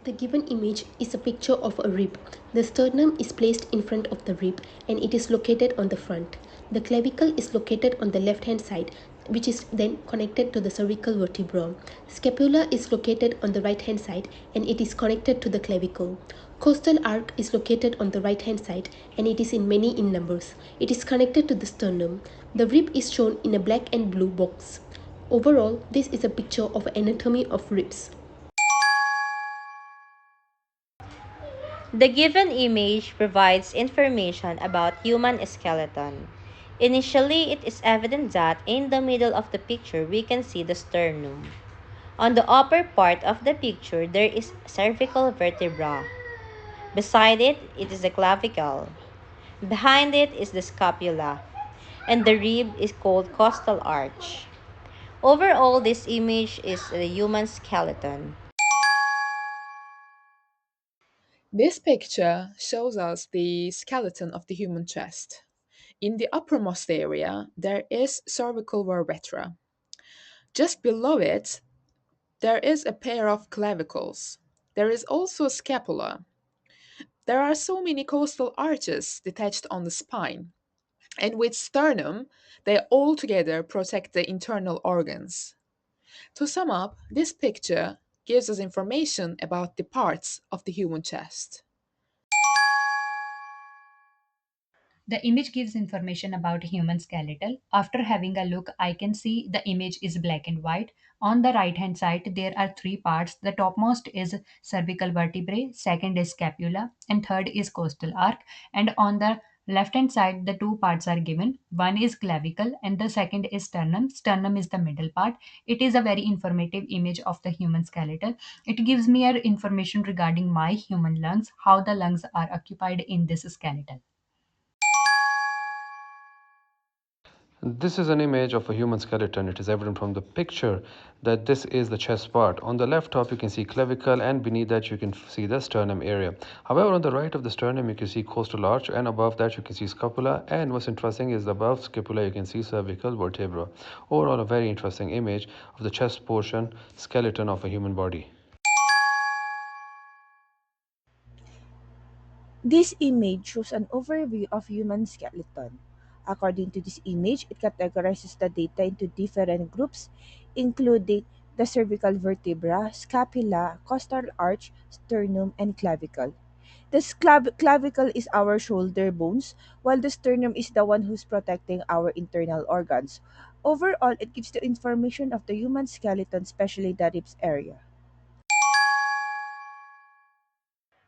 The given image is a picture of a rib. The sternum is placed in front of the rib and it is located on the front. The clavicle is located on the left hand side, which is then connected to the cervical vertebra. Scapula is located on the right hand side and it is connected to the clavicle. Costal arc is located on the right hand side and it is in many in numbers. It is connected to the sternum. The rib is shown in a black and blue box. Overall, this is a picture of anatomy of ribs. The given image provides information about human skeleton. Initially, it is evident that in the middle of the picture we can see the sternum. On the upper part of the picture, there is cervical vertebra. Beside it, it is the clavicle. Behind it is the scapula. And the rib is called costal arch. Overall, this image is a human skeleton. This picture shows us the skeleton of the human chest. In the uppermost area, there is cervical vertebra. Just below it, there is a pair of clavicles. There is also a scapula. There are so many costal arches detached on the spine, and with sternum, they all together protect the internal organs. To sum up, this picture gives us information about the parts of the human chest. The image gives information about human skeletal. After having a look, I can see the image is black and white. On the right hand side, there are three parts. The topmost is cervical vertebrae, second is scapula, and third is costal arc. And on the left hand side, the two parts are given. One is clavicle, and the second is sternum. Sternum is the middle part. It is a very informative image of the human skeletal. It gives me a information regarding my human lungs, how the lungs are occupied in this skeletal. This is an image of a human skeleton. It is evident from the picture that this is the chest part. On the left top, you can see clavicle, and beneath that, you can see the sternum area. However, on the right of the sternum, you can see costal arch, and above that, you can see scapula. And what's interesting is above scapula, you can see cervical vertebra. Overall, a very interesting image of the chest portion skeleton of a human body. This image shows an overview of human skeleton. According to this image, it categorizes the data into different groups, including the cervical vertebra, scapula, costal arch, sternum, and clavicle. The clavicle is our shoulder bones, while the sternum is the one who's protecting our internal organs. Overall, it gives the information of the human skeleton, especially the ribs area.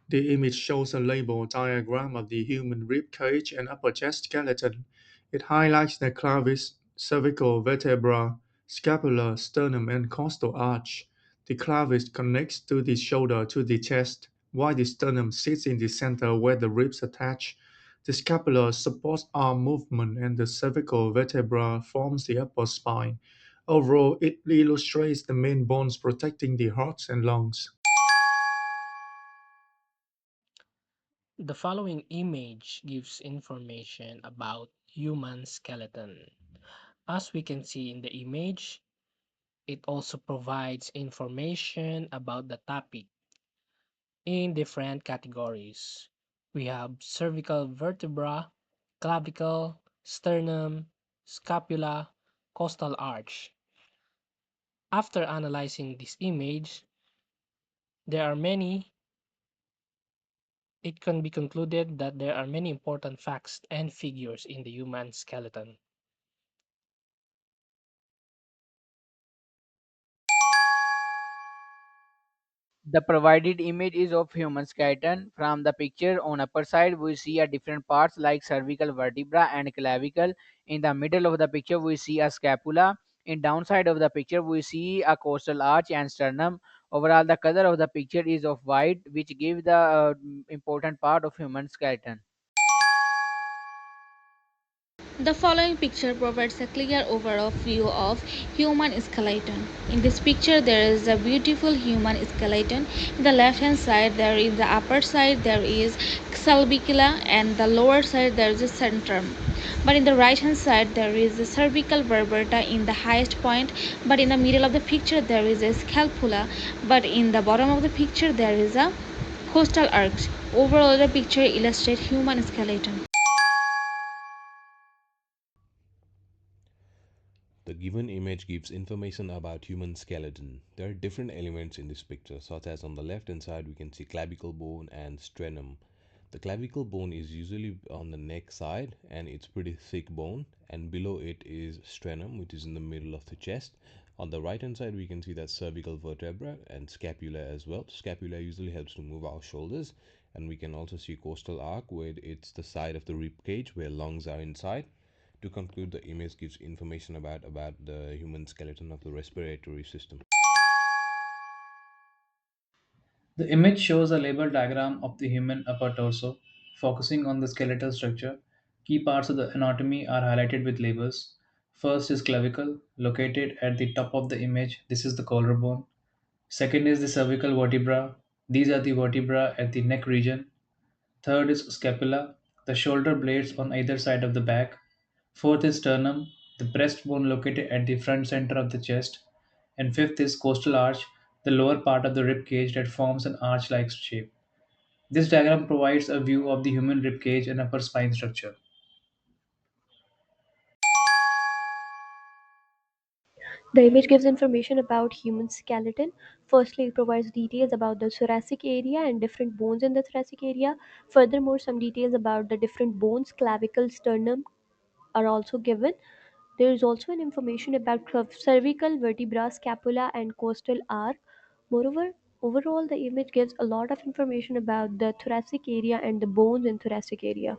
The image shows a label diagram of the human rib cage and upper chest skeleton. It highlights the clavis, cervical vertebra, scapula, sternum, and costal arch. The clavis connects to the shoulder to the chest, while the sternum sits in the center where the ribs attach. The scapula supports arm movement, and the cervical vertebra forms the upper spine. Overall, it illustrates the main bones protecting the heart and lungs. The following image gives information about human skeleton. As we can see in the image, it also provides information about the topic in different categories. We have cervical vertebra, clavicle, sternum, scapula, costal arch. After analyzing this image, there are many it can be concluded that there are many important facts and figures in the human skeleton. The provided image is of human skeleton. From the picture on upper side, we see a different parts like cervical vertebra and clavicle. In the middle of the picture, we see a scapula. In downside of the picture, we see a costal arch and sternum. Overall, the color of the picture is of white, which gives the important part of human skeleton. The following picture provides a clear overall view of human skeleton. In this picture there is a beautiful human skeleton. In the left hand side there is the upper side there is salvicula and the lower side there is a centrum. But in the right hand side there is a cervical vertebra in the highest point, but in the middle of the picture there is a scapula, but in the bottom of the picture there is a costal arch. Overall the picture illustrates human skeleton. The given image gives information about human skeleton. There are different elements in this picture, such as on the left hand side we can see clavicle bone and sternum. The clavicle bone is usually on the neck side and it's pretty thick bone, and below it is sternum, which is in the middle of the chest. On the right hand side we can see that cervical vertebra and scapula as well. Scapula usually helps to move our shoulders, and we can also see costal arc where it's the side of the rib cage where lungs are inside. To conclude, the image gives information about the human skeleton of the respiratory system. The image shows a label diagram of the human upper torso, focusing on the skeletal structure. Key parts of the anatomy are highlighted with labels. First is clavicle, located at the top of the image. This is the collarbone. Second is the cervical vertebra. These are the vertebra at the neck region. Third is scapula, the shoulder blades on either side of the back. Fourth is sternum, the breastbone located at the front center of the chest. And fifth is costal arch, the lower part of the rib cage that forms an arch like shape. This diagram provides a view of the human rib cage and upper spine structure. The image gives information about human skeleton. Firstly, it provides details about the thoracic area and different bones in the thoracic area. Furthermore, some details about the different bones, clavicle, sternum, are also given. There is also an information about cervical vertebra, scapula, and costal arc. Moreover, overall, the image gives a lot of information about the thoracic area and the bones in thoracic area.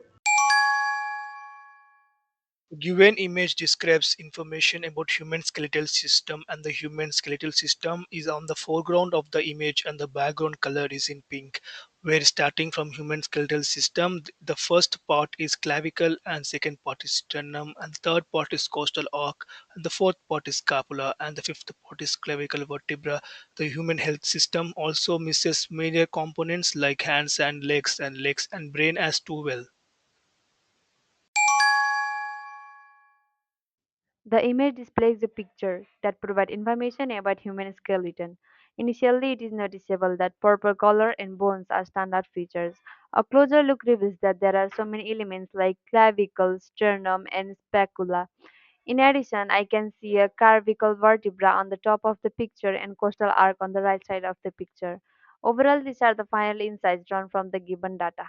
Given image describes information about human skeletal system, and the human skeletal system is on the foreground of the image and the background color is in pink, where starting from human skeletal system the first part is clavicle and second part is sternum and third part is costal arc and the fourth part is scapula and the fifth part is clavicle vertebra. The human health system also misses major components like hands and legs and brain as too well. The image displays a picture that provides information about human skeleton. Initially, it is noticeable that purple color and bones are standard features. A closer look reveals that there are so many elements like clavicle, sternum, and spacula. In addition, I can see a cervical vertebra on the top of the picture and costal arc on the right side of the picture. Overall, these are the final insights drawn from the given data.